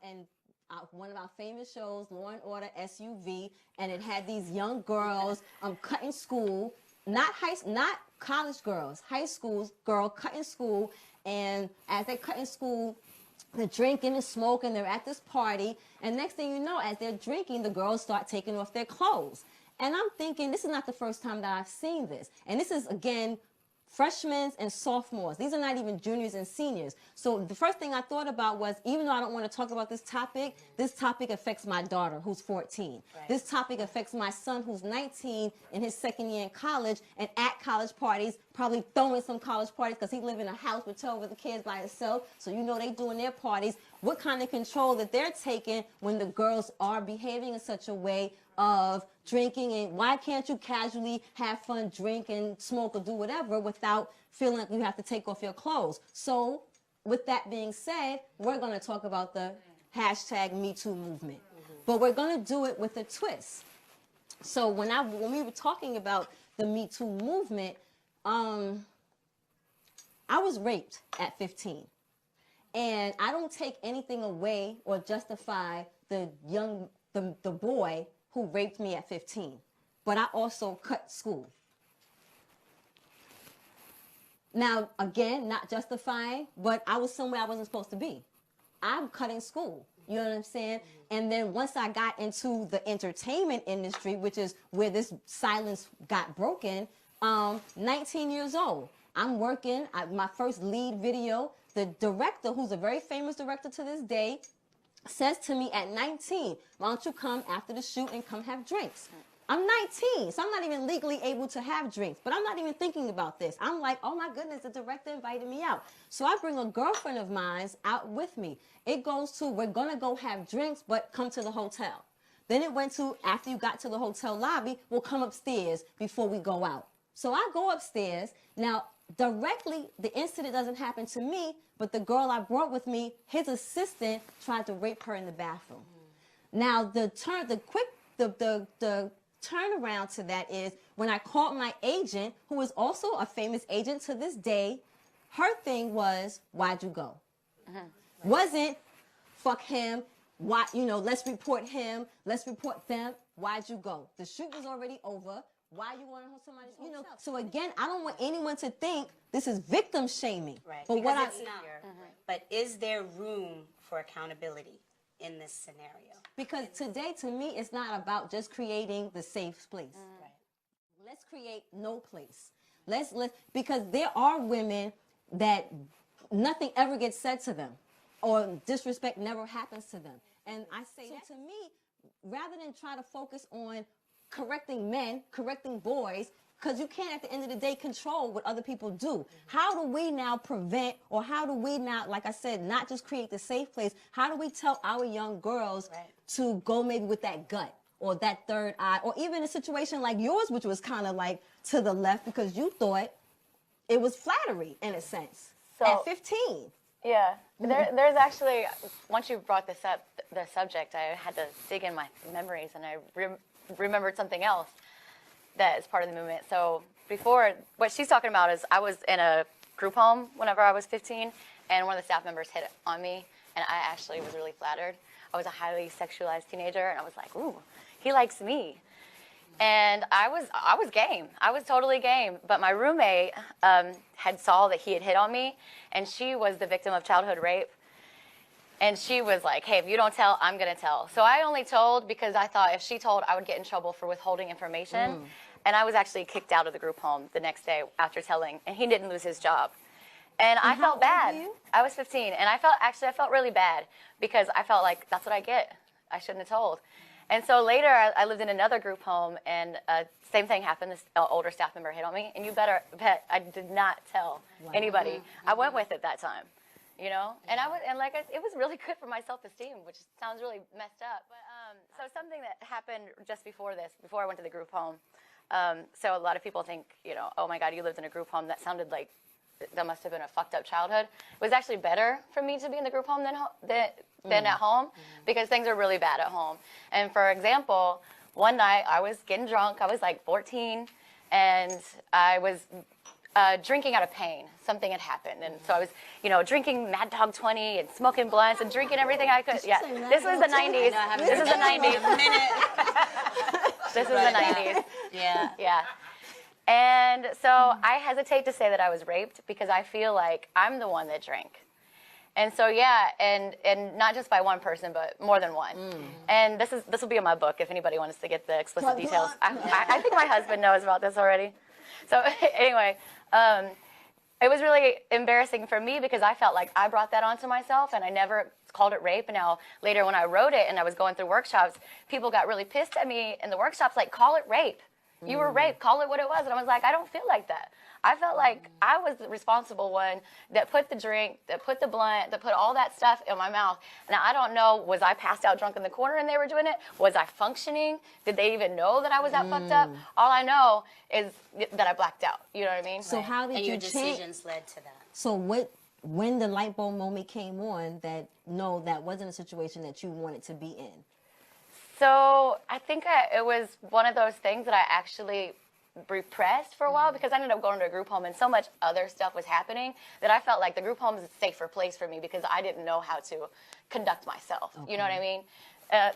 and one of our famous shows, Law and Order SUV, and it had these young girls cutting school, not college girls, high school girl cutting school, and as they're cutting school, they're drinking and smoking, they're at this party, and next thing you know, as they're drinking, the girls start taking off their clothes. And I'm thinking, this is not the first time that I've seen this. And this is, again, freshmen and sophomores. These are not even juniors and seniors. So the first thing I thought about was, even though I don't want to talk about this topic affects my daughter, who's 14. Right. This topic affects my son, who's 19, in his second year in college, and at college parties, probably throwing some college parties because he live in a house with 12 other kids by himself. So you know they doing their parties. What kind of control that they're taking when the girls are behaving in such a way of drinking, and why can't you casually have fun, drink and smoke or do whatever without feeling like you have to take off your clothes? So with that being said, we're going to talk about the hashtag Me Too movement, but we're going to do it with a twist. So when we were talking about the Me Too movement, I was raped at 15, and I don't take anything away or justify the boy who raped me at 15, but I also cut school. Now, again, not justifying, but I was somewhere I wasn't supposed to be. I'm cutting school, you know what I'm saying? And then once I got into the entertainment industry, which is where this silence got broken, 19 years old, I'm working, my first lead video, the director, who's a very famous director to this day, says to me at 19, why don't you come after the shoot and come have drinks? I'm 19, so I'm not even legally able to have drinks, but I'm not even thinking about this. I'm like, oh my goodness, the director invited me out. So I bring a girlfriend of mine out with me. It goes to, we're gonna go have drinks, but come to the hotel. Then it went to, after you got to the hotel lobby, we'll come upstairs before we go out. So I go upstairs. Now, directly, the incident doesn't happen to me, but the girl I brought with me, his assistant tried to rape her in the bathroom. Now, the turnaround to that is when I called my agent, who is also a famous agent to this day, her thing was, why'd you go? Wasn't, fuck him, why, let's report him, let's report them, why'd you go? The shoot was already over. Why you want to hold somebody, So again, I don't want anyone to think this is victim shaming. Right, but because it's not. But is there room for accountability in this scenario? Because today, to me, it's not about just creating the safe place. Right. Let's create no place. Because there are women that nothing ever gets said to them, or disrespect never happens to them. And I say that to me, rather than try to focus on correcting men, correcting boys, because you can't at the end of the day control what other people do. How do we now prevent, or how do we now, like I said, not just create the safe place, how do we tell our young girls to go maybe with that gut or that third eye, or even a situation like yours, which was kind of like to the left because you thought it was flattery in a sense at 15. Yeah, there's actually, once you brought this up, the subject, I had to dig in my memories, and I remembered something else that is part of the movement. So before, what she's talking about is I was in a group home whenever I was 15, and one of the staff members hit on me, and I actually was really flattered. I was a highly sexualized teenager, and I was like, ooh, he likes me. And I was game. I was totally game. But my roommate had saw that he had hit on me, and she was the victim of childhood rape. And she was like, hey, if you don't tell, I'm going to tell. So I only told because I thought if she told, I would get in trouble for withholding information. And I was actually kicked out of the group home the next day after telling, and he didn't lose his job. And I felt bad. I was 15, and I felt really bad because I felt like that's what I get. I shouldn't have told. And so later, I lived in another group home, and same thing happened. This older staff member hit on me, and you better bet I did not tell anybody. I went with it that time. And it was really good for my self-esteem, which sounds really messed up. But so something that happened just before this, before I went to the group home. So a lot of people think, oh my God, you lived in a group home. That sounded like that must have been a fucked up childhood. It was actually better for me to be in the group home than at home, because things are really bad at home. And for example, one night I was getting drunk. I was like 14, and I drinking out of pain. Something had happened, and so I was, drinking Mad Dog 20 and smoking blunts and drinking everything I could. Yeah, this was the 90s. This is the 90s. This is the 90s. Yeah. Yeah. And so I hesitate to say that I was raped because I feel like I'm the one that drank. And so, yeah, and not just by one person, but more than one. And this will be in my book if anybody wants to get the explicit details. I think my husband knows about this already. So anyway, it was really embarrassing for me because I felt like I brought that onto myself and I never called it rape. And now later when I wrote it and I was going through workshops, people got really pissed at me in the workshops, like, call it rape. You were raped, call it what it was. And I was like, I don't feel like that. I felt like I was the responsible one that put the drink, that put the blunt, that put all that stuff in my mouth. Now, I don't know, was I passed out drunk in the corner and they were doing it? Was I functioning? Did they even know that I was that fucked up? All I know is that I blacked out. You know what I mean? So how did and you your change? decisions led to that. So when the light bulb moment came on that, no, that wasn't a situation that you wanted to be in? So I think it was one of those things that I actually repressed for a while because I ended up going to a group home and so much other stuff was happening that I felt like the group home is a safer place for me because I didn't know how to conduct myself. Okay. You know what I mean?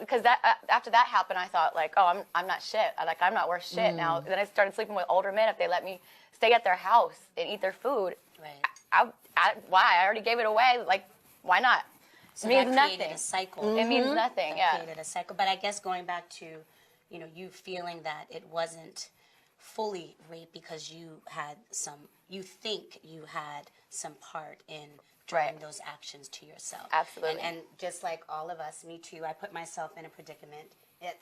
Because after that happened, I thought like, oh, I'm not shit. I'm not worth shit now. Then I started sleeping with older men if they let me stay at their house and eat their food. Right. Why? I already gave it away. Like, why not? So it means that created nothing. a cycle. It means nothing. That created a cycle. But I guess going back to, you feeling that it wasn't fully rape because you think you had some part in drawing those actions to yourself. Absolutely. And just like all of us, me too, I put myself in a predicament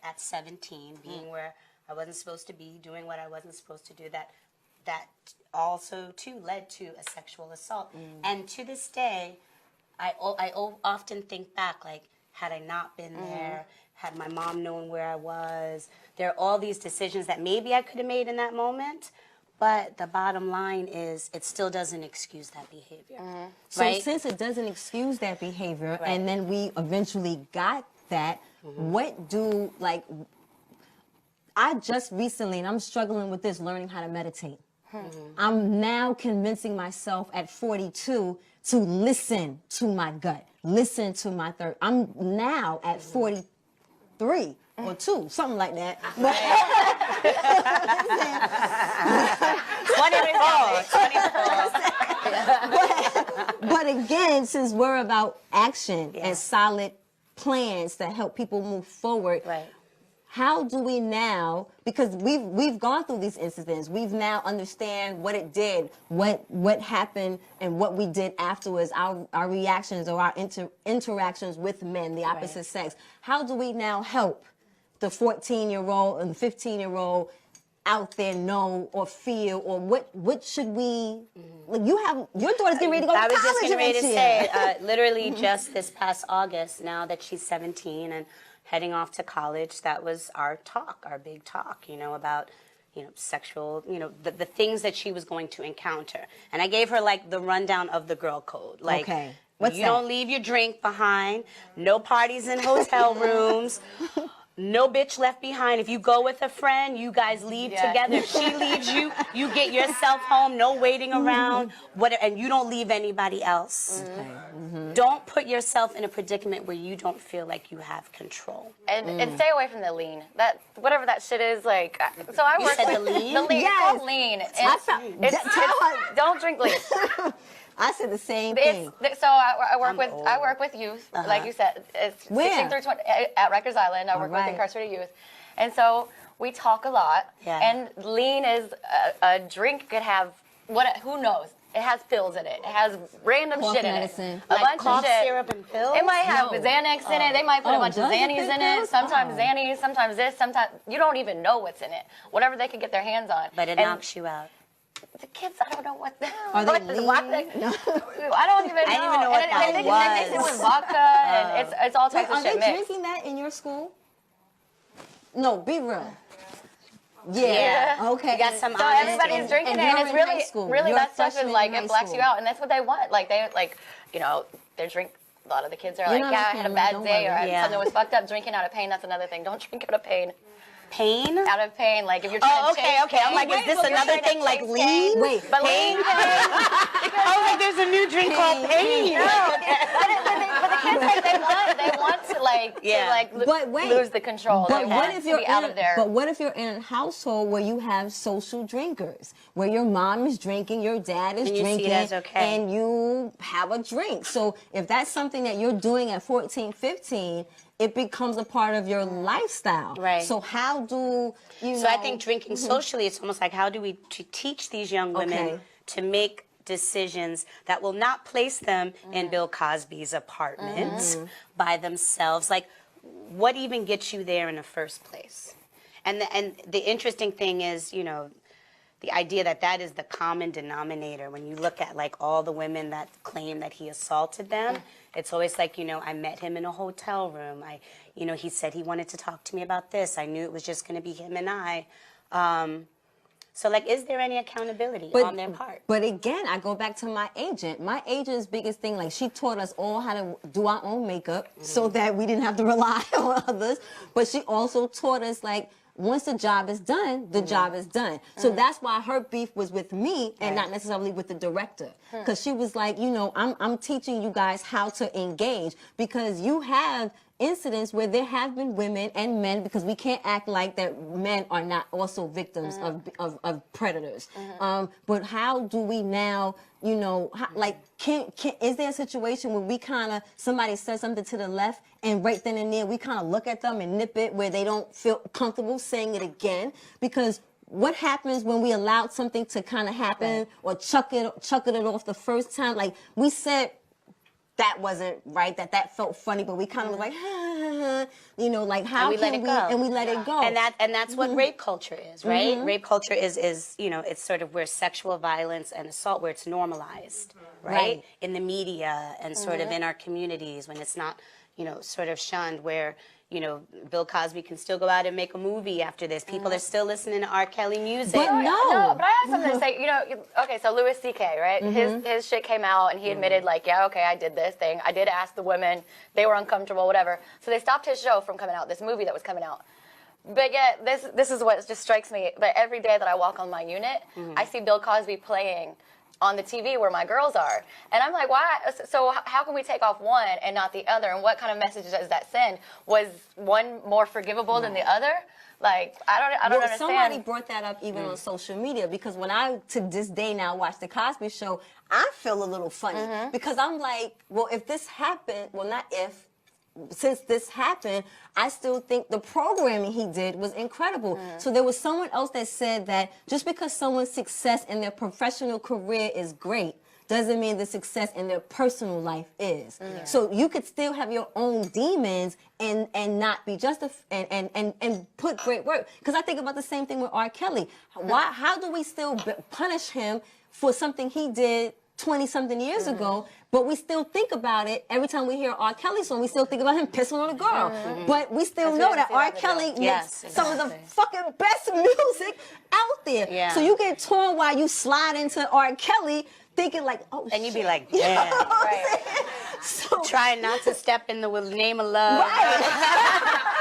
at 17, being where I wasn't supposed to be, doing what I wasn't supposed to do, that also too led to a sexual assault. And to this day, I often think back, like, had I not been there, had my mom known where I was, there are all these decisions that maybe I could have made in that moment, but the bottom line is it still doesn't excuse that behavior. So since it doesn't excuse that behavior, and then we eventually got that, what do, like, I just recently, and I'm struggling with this, learning how to meditate. I'm now convincing myself at 42 to listen to my gut, listen to my third. I'm now at 43 or 2, something like that. But again, since we're about action and solid plans that help people move forward, how do we now, because we've gone through these incidents, we've now understand what it did, what happened, and what we did afterwards, our reactions or our interactions with men, the opposite sex. How do we now help the 14-year-old and the 15-year-old out there know or feel, or what should we, like, you have, your daughter's getting ready to go to college. I was just getting ready to say, literally Mm-hmm. just this past August, now that she's 17 and heading off to college, that was our talk, our big talk, about, sexual, the things that she was going to encounter. And I gave her, like, the rundown of the girl code. Like, okay. What's you that? don't leave your drink behind, no parties in hotel rooms, no bitch left behind. If you go with a friend, you guys leave together. If she leaves you, you get yourself home, no waiting around, and you don't leave anybody else. Don't put yourself in a predicament where you don't feel like you have control. And stay away from the lean. That whatever that shit is, like. So I work said with the lean? The lean. Yes. It's called lean. Don't drink lean. I said the same thing. So I work with youth, like you said. It's Where? 16 through 20 at Rikers Island. I work with incarcerated youth, and so we talk a lot. Yeah. And lean is a drink could have who knows. It has pills in it. It has random Cough shit medicine. in it. A bunch cough of shit. syrup and pills? It might have Xanax in it. They might put a bunch of does it Xannies put in it. pills? Sometimes Xannies, sometimes this, sometimes you don't even know what's in it. Whatever they can get their hands on. But it knocks you out. The kids, I don't know what the Are they I don't even know. I didn't even know what that They mix it with vodka, and it's all types of Are shit they mixed. drinking that in your school? No, be real. Yeah. Okay. You got some So honest everybody's drinking it, you're and it's in high really, school. really You're a that stuff is freshman like in high it blacks you school. out, and that's what they want. Like they they drink. A lot of the kids are You're like, not yeah, a I had a family, bad don't day, worry. or something was fucked up. Drinking out of pain, that's another thing. Don't drink out of pain. pain? Out of pain, like if you're trying to chase okay. I'm like, is this another thing like lean? Wait, But pain? lean I was like, there's a new drink called pain. but the kids, like, they want to But wait, lose the control. But They what want if to you're be out of there? But what if you're in a household where you have social drinkers, where your mom is drinking, your dad is And you see drinking, it as okay. and you have a drink? So if that's something that you're doing at 14, 15, it becomes a part of your lifestyle. Right. So how do you? So I think drinking socially, it's almost like how do we teach these young women Okay. to make decisions that will not place them in Bill Cosby's apartment by themselves. Like, what even gets you there in the first place? And the interesting thing is, you know, the idea that is the common denominator. When you look at like all the women that claim that he assaulted them, it's always like, you know, I met him in a hotel room. He said he wanted to talk to me about this. I knew it was just going to be him and I. So, like, is there any accountability on their part? But again, I go back to my agent. My agent's biggest thing, like, she taught us all how to do our own makeup so that we didn't have to rely on others. But she also taught us, like, once the job is done, the job is done. So that's why her beef was with me and not necessarily with the director. Because she was like, you know, I'm teaching you guys how to engage, because you have incidents where there have been women and men, because we can't act like that men are not also victims of predators. But how do we now, you know, is there a situation where we kind of, somebody says something to the left and right then and there we kind of look at them and nip it where they don't feel comfortable saying it again? Because what happens when we allowed something to kind of happen or chuck it off the first time? Like, we said that wasn't right, that felt funny, but we kind of was like, you know, like, how we let it go. And we let it go. And that's what rape culture is, right? Rape culture is, you know, it's sort of where sexual violence and assault, where it's normalized, right? In the media and sort of in our communities, when it's not, you know, sort of shunned, where, you know, Bill Cosby can still go out and make a movie after this. People are still listening to R. Kelly music. But no. But I have something to say. You know, okay, so Louis C.K., right? His shit came out, and he admitted, like, yeah, okay, I did this thing. I did ask the women. They were uncomfortable, whatever. So they stopped his show from coming out, this movie that was coming out. But yet, this is what just strikes me. But every day that I walk on my unit, I see Bill Cosby playing on the TV where my girls are. And I'm like, why? So how can we take off one and not the other? And what kind of message does that send? Was one more forgivable than the other? Like, I don't understand. Somebody brought that up even on social media, because when I, to this day now, watch The Cosby Show, I feel a little funny because I'm like, well, if this happened, well, not if, since this happened, I still think the programming he did was incredible. So there was someone else that said that just because someone's success in their professional career is great doesn't mean the success in their personal life is. So you could still have your own demons and not be justified and put great work. Because I think about the same thing with R. Kelly. How do we still punish him for something he did 20-something years ago, but we still think about it every time we hear R. Kelly song? We still think about him pissing on a girl, but we still know that R. Kelly makes some of the fucking best music out there. So you get torn while you slide into R. Kelly, thinking like, oh, and you'd be shit. like, damn. So, Trying not to step in the name of love.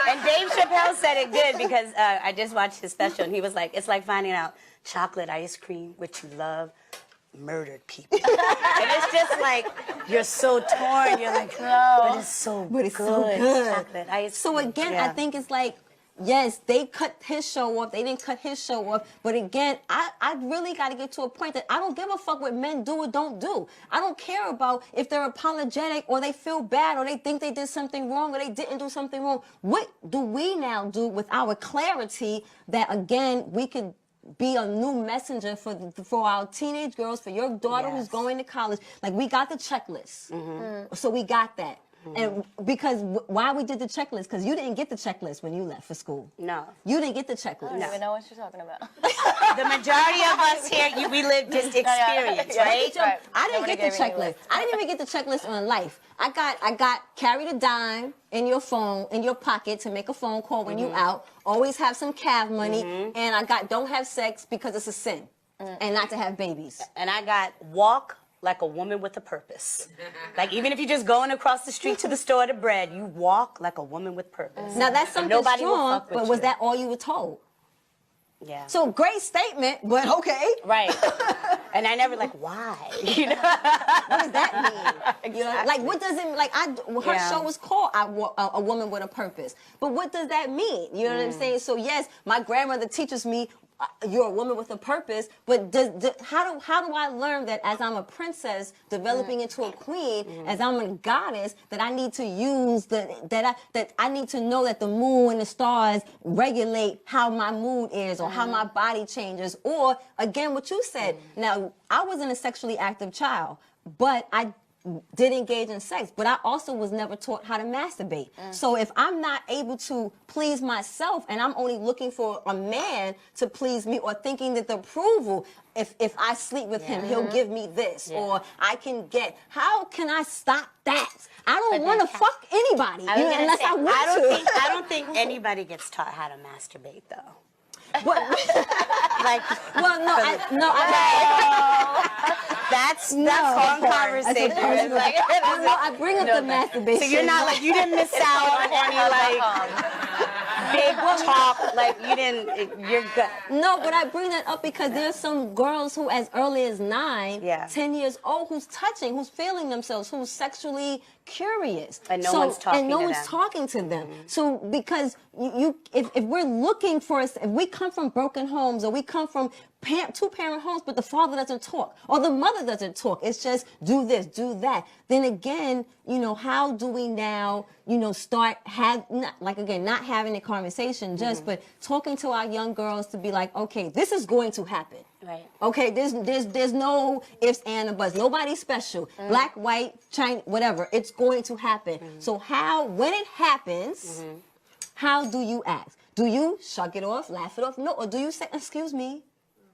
And Dave Chappelle said it good, because I just watched his special, and he was like, it's like finding out chocolate ice cream, which you love, murdered people. And it's just like, you're so torn. You're like, but it's so good. Chocolate ice so cream. again, I think it's like, yes, they cut his show off. They didn't cut his show off. But again, I really got to get to a point that I don't give a fuck what men do or don't do. I don't care about if they're apologetic or they feel bad or they think they did something wrong or they didn't do something wrong. What do we now do with our clarity that, again, we could be a new messenger for our teenage girls, for your daughter who's going to college? Like, we got the checklist. So we got that. And because why we did the checklist? Because you didn't get the checklist when you left for school. No. You didn't get the checklist. I don't even know what you're talking about. The majority of us here, we live just experience, right? I didn't get the checklist. I didn't even get the checklist on life. I got carry the dime in your phone, in your pocket, to make a phone call when you out. Always have some cav money. And I got don't have sex because it's a sin. And not to have babies. And I got walk like a woman with a purpose. Like, even if you're just going across the street to the store to bread, you walk like a woman with purpose. Now, that's something Nobody will strong, fuck with but was you. that all you were told? Yeah. So, great statement, but okay. Right. And I never, like, why? You know? What does that mean? You know, like, what does it, like, her Yeah. show was called A Woman with a Purpose. But what does that mean? You know what I'm saying? So, yes, my grandmother teaches me you're a woman with a purpose, but how do I learn that as I'm a princess developing into a queen, as I'm a goddess, that I need to use that I need to know that the moon and the stars regulate how my mood is or how my body changes, or again what you said. Now, I wasn't a sexually active child, but I did engage in sex, but I also was never taught how to masturbate. So if I'm not able to please myself and I'm only looking for a man to please me, or thinking that the approval, if I sleep with him, he'll give me this, or I can get, how can I stop that? I don't want to fuck anybody unless I want to. I don't think anybody gets taught how to masturbate, though. But, Like, well, that's long conversation. It's like, I bring up the masturbation. so you're not like, you didn't miss out on any like big talk. Like, you didn't. You're good. No, but I bring that up because there's some girls who, as early as 9, Yeah. 10 years old, who's touching, who's feeling themselves, who's sexually curious, And no one's talking to them. talking to them. So because if we're looking for if we come from broken homes, or we come from two-parent homes, but the father doesn't talk, or the mother doesn't talk, it's just do this, do that, then again, how do we now, start not having a conversation, but talking to our young girls to be like, okay, this is going to happen. Right. Okay, there's no ifs, and buts. Nobody's special. Black, white, Chinese, whatever. It's going to happen. So when it happens, how do you act? Do you shrug it off, laugh it off? No, or do you say, excuse me,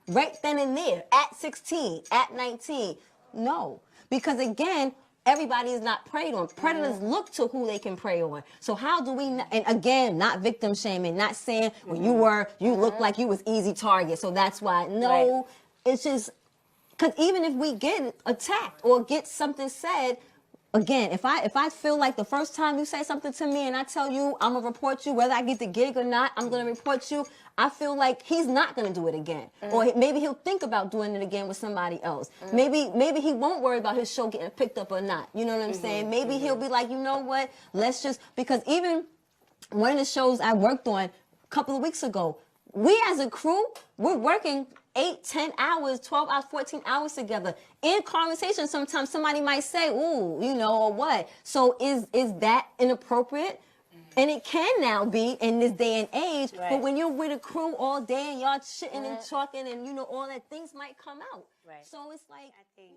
right then and there, at 16, at 19? No, because again, everybody is not preyed on. Predators look to who they can prey on. So how do we, and again, not victim shaming, not saying, well, you look like you was easy target, so that's why. No, it's just, because even if we get attacked or get something said, again, if I feel like the first time you say something to me and I tell you I'm going to report you, whether I get the gig or not, I'm going to report you, I feel like he's not going to do it again. Or maybe he'll think about doing it again with somebody else. Maybe he won't worry about his show getting picked up or not. You know what I'm saying? Maybe he'll be like, you know what, let's just, because even one of the shows I worked on a couple of weeks ago, we as a crew, we're working 8, 10 hours, 12 hours, 14 hours together. In conversation, sometimes somebody might say, ooh, or what. So is that inappropriate? And it can now be in this day and age, but when you're with a crew all day and y'all shitting and talking and, all that, things might come out. Right. So it's like, I think,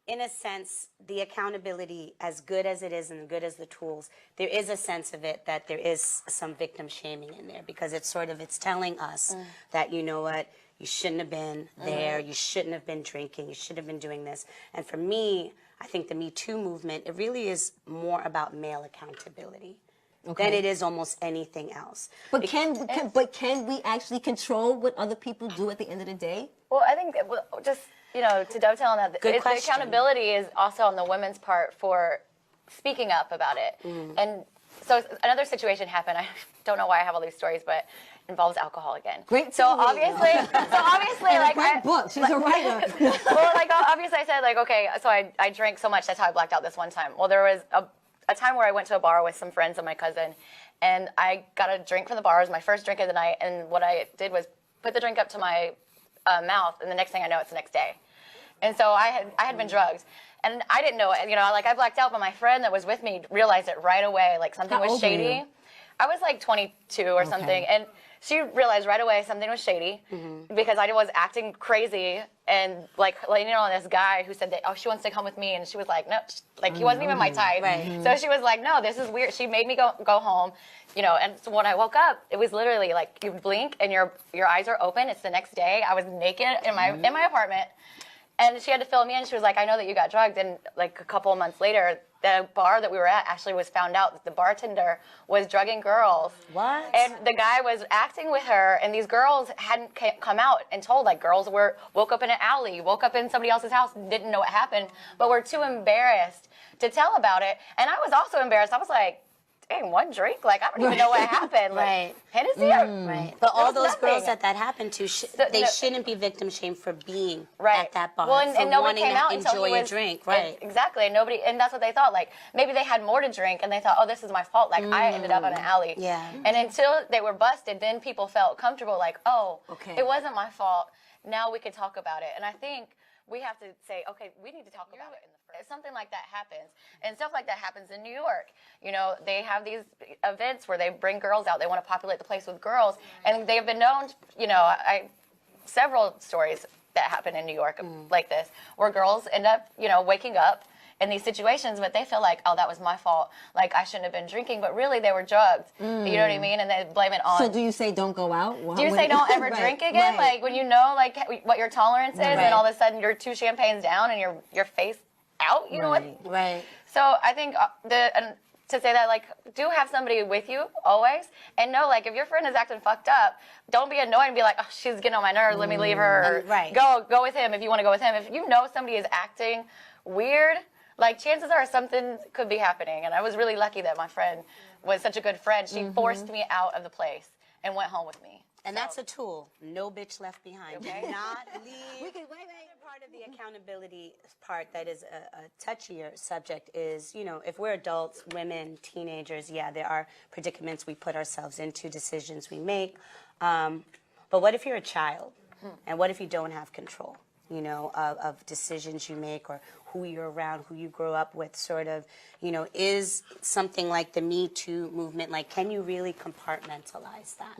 in a sense, the accountability, as good as it is and good as the tools, there is a sense of it that there is some victim shaming in there, because it's telling us that, you know what, you shouldn't have been there, you shouldn't have been drinking, you should have been doing this. And for me, I think the Me Too movement, it really is more about male accountability than it is almost anything else. but can we actually control what other people do at the end of the day? Well, I think just, to dovetail on that, the accountability is also on the women's part for speaking up about it. And so another situation happened. I don't know why I have all these stories, but it involves alcohol again. Great. So obviously, like, great book. She's a writer. Well, like, obviously I said, like, okay, so I drank so much, that's how I blacked out this one time. Well, there was a time where I went to a bar with some friends and my cousin, and I got a drink from the bar. It was my first drink of the night, and what I did was put the drink up to my mouth, and the next thing I know, it's the next day. And so I had been drugged, and I didn't know it. Like, I blacked out, but my friend that was with me realized it right away, like something was shady. I was like 22 or something, and she realized right away something was shady because I was acting crazy and like this guy who said that, oh, she wants to come with me, and she was like, no, like he wasn't even my type. So she was like, no, this is weird. She made me go home, and so when I woke up, it was literally like you blink and your eyes are open. It's the next day. I was naked in my apartment. And she had to fill me in. She was like, I know that you got drugged. And like a couple of months later, the bar that we were at actually was found out that the bartender was drugging girls. What? And the guy was acting with her, and these girls hadn't come out and told. Like, girls woke up in an alley, woke up in somebody else's house, didn't know what happened, but were too embarrassed to tell about it. And I was also embarrassed. I was like, dang, one drink? Like, I don't even know what happened. Right. Hennessy? Right. But all those nothing. girls that happened to, they shouldn't be victim shamed for being right. at that bar. Well, and nobody wanting came to out until enjoy he a was, drink. Right. Exactly. And that's what they thought. Like, maybe they had more to drink, and they thought, oh, this is my fault. Like, I ended up in an alley. Yeah. And until they were busted, then people felt comfortable. Like, oh, okay, it wasn't my fault. Now we can talk about it. And I think we have to say, okay, we need to talk about it. Something like that happens, and stuff like that happens in New York. You know, they have these events where they bring girls out. They want to populate the place with girls, and they've been known. You know, several stories that happen in New York like this, where girls end up, you know, waking up in these situations, but they feel like, oh, that was my fault. Like, I shouldn't have been drinking, but really they were drugged. You know what I mean? And they blame it on. So do you say don't go out? Do you say don't ever drink again? Like, when you know, like, what your tolerance is, and all of a sudden you're 2 champagnes down and your face out, you know what? Right. So I think to say that, like, do have somebody with you always, and know, like, if your friend is acting fucked up, don't be annoyed and be like, oh, she's getting on my nerves, let me leave her. Right. Go with him if you want to go with him. If you know somebody is acting weird, like, chances are something could be happening. And I was really lucky that my friend was such a good friend. She forced me out of the place and went home with me. And that's a tool. No bitch left behind. Okay. Do not leave. Wait. Part of the accountability part that is a touchier subject is, you know, if we're adults, women, teenagers, yeah, there are predicaments we put ourselves into, decisions we make. But what if you're a child? And what if you don't have control, you know, of decisions you make or who you're around, who you grow up with, sort of, you know, is something like the Me Too movement, like, can you really compartmentalize that?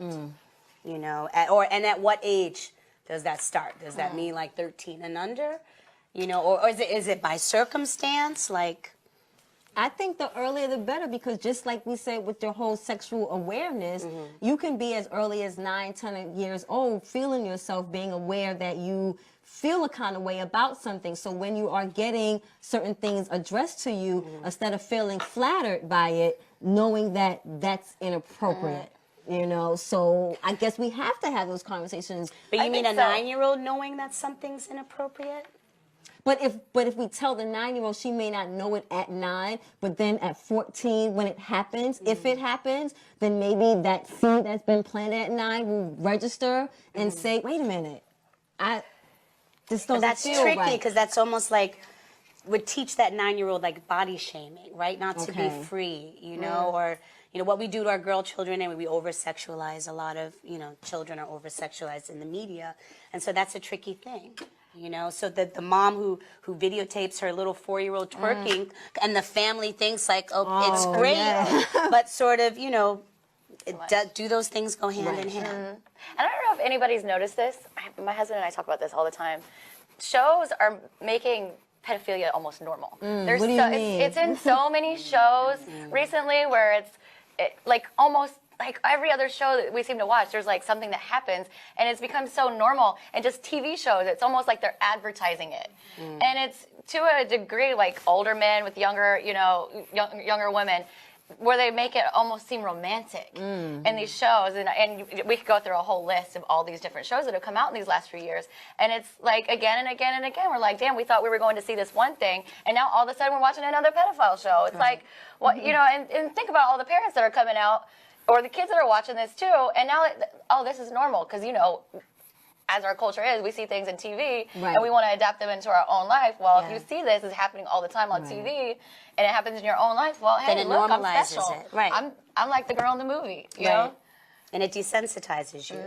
You know, and at what age does that start? Does that mean like 13 and under? You know, or is it by circumstance? Like, I think the earlier the better, because just like we said with your whole sexual awareness, you can be as early as 9, 10 years old, feeling yourself, being aware that you feel a kind of way about something. So when you are getting certain things addressed to you, instead of feeling flattered by it, knowing that that's inappropriate. You know, so I guess we have to have those conversations. But you mean a 9-year-old knowing that something's inappropriate? But if we tell the 9-year-old, she may not know it at 9, but then at 14, when it happens, if it happens, then maybe that seed that's been planted at 9 will register and say, wait a minute, this doesn't That's feel tricky, right. because that's almost like would teach that 9-year-old like body shaming, right? Not to be free, you know, or, you know, what we do to our girl children, and we over-sexualize a lot of, you know, children are over-sexualized in the media. And so that's a tricky thing, you know. So the mom who videotapes her little 4-year-old twerking, and the family thinks like, oh it's great, but sort of, you know, do those things go hand in hand? And I don't know if anybody's noticed this. My husband and I talk about this all the time. Shows are making pedophilia almost normal. What do you mean? It's in so many shows recently where it's like almost like every other show that we seem to watch, there's like something that happens, and it's become so normal. And just TV shows, it's almost like they're advertising it. And it's to a degree like older men with younger, you know, younger women, where they make it almost seem romantic in these shows. And we could go through a whole list of all these different shows that have come out in these last few years. And it's like again and again and again, we're like, damn, we thought we were going to see this one thing, and now all of a sudden we're watching another pedophile show. It's like, what, you know, and think about all the parents that are coming out, or the kids that are watching this too, and now, oh, this is normal, because, you know, as our culture is, we see things in TV, and we want to adapt them into our own life. Well, if you see this is happening all the time on TV, and it happens in your own life, well, hey, then it look, I'm normalizes special. it. Right. I'm like the girl in the movie, you know? And it desensitizes you.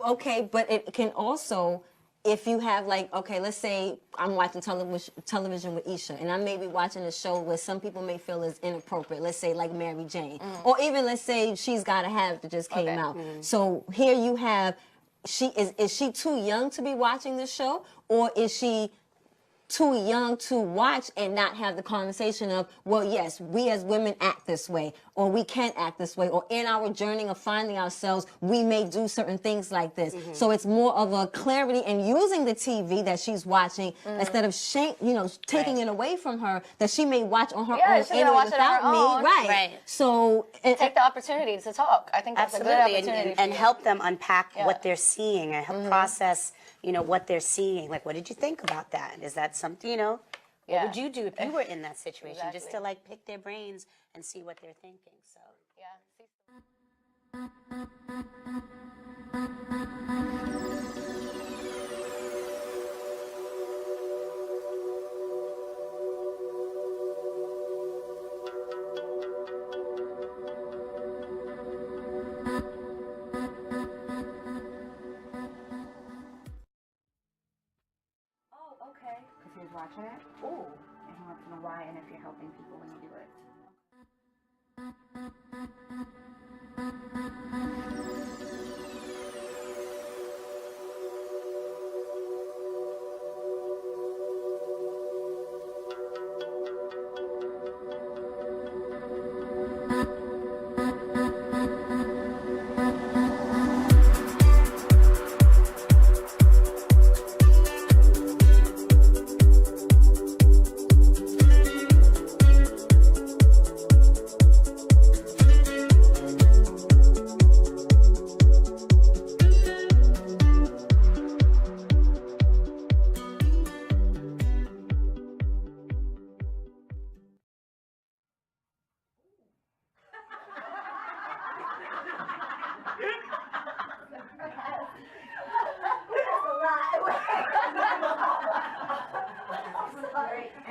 Okay, but it can also, if you have like, okay, let's say I'm watching television with Isha, and I may be watching a show where some people may feel is inappropriate. Let's say like Mary Jane, or even let's say She's Gotta Have It that just came out. So here you have, is she too young to be watching this show, or is she too young to watch and not have the conversation of, well, yes, we as women act this way, or we can act this way, or in our journey of finding ourselves, we may do certain things like this. So it's more of a clarity in using the TV that she's watching instead of taking it away from her that she may watch on her own anyway without me. Right. So take the opportunity to talk. I think that's a good opportunity and help them unpack what they're seeing and help process, what they're seeing. Like, what did you think about that? Is that something, what would you do if you were in that situation? Just to like pick their brains and see what they're thinking. So Because he was watching it. Ooh. And he wants to know why and if you're helping people when you do it.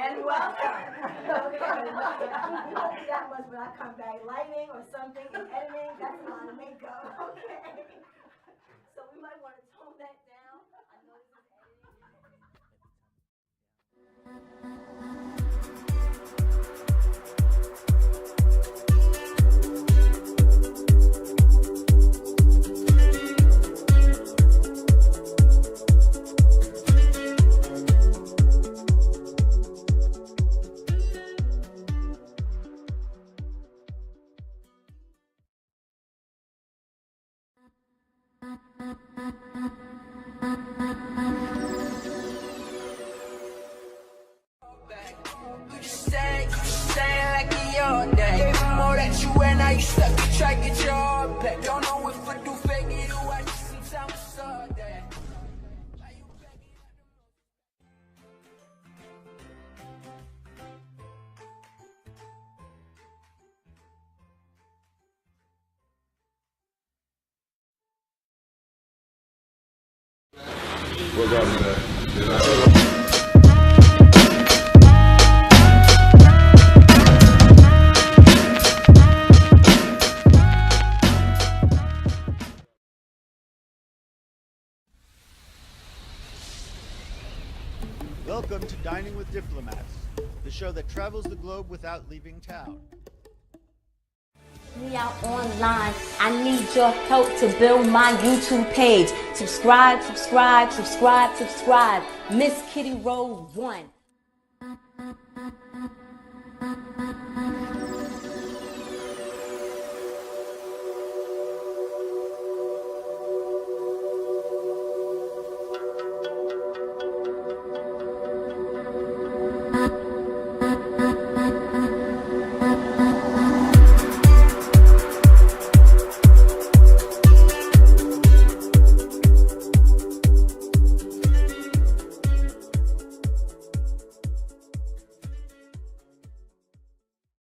And welcome. That was when I come back, lighting or something, and editing, that's on makeup. Okay. So we might want to tone that down. I know this is What's up, man? Welcome to Dining with Diplomats, the show that travels the globe without leaving town. Me out online. I need your help to build my YouTube page. Subscribe. Miss Kitty Rose 1.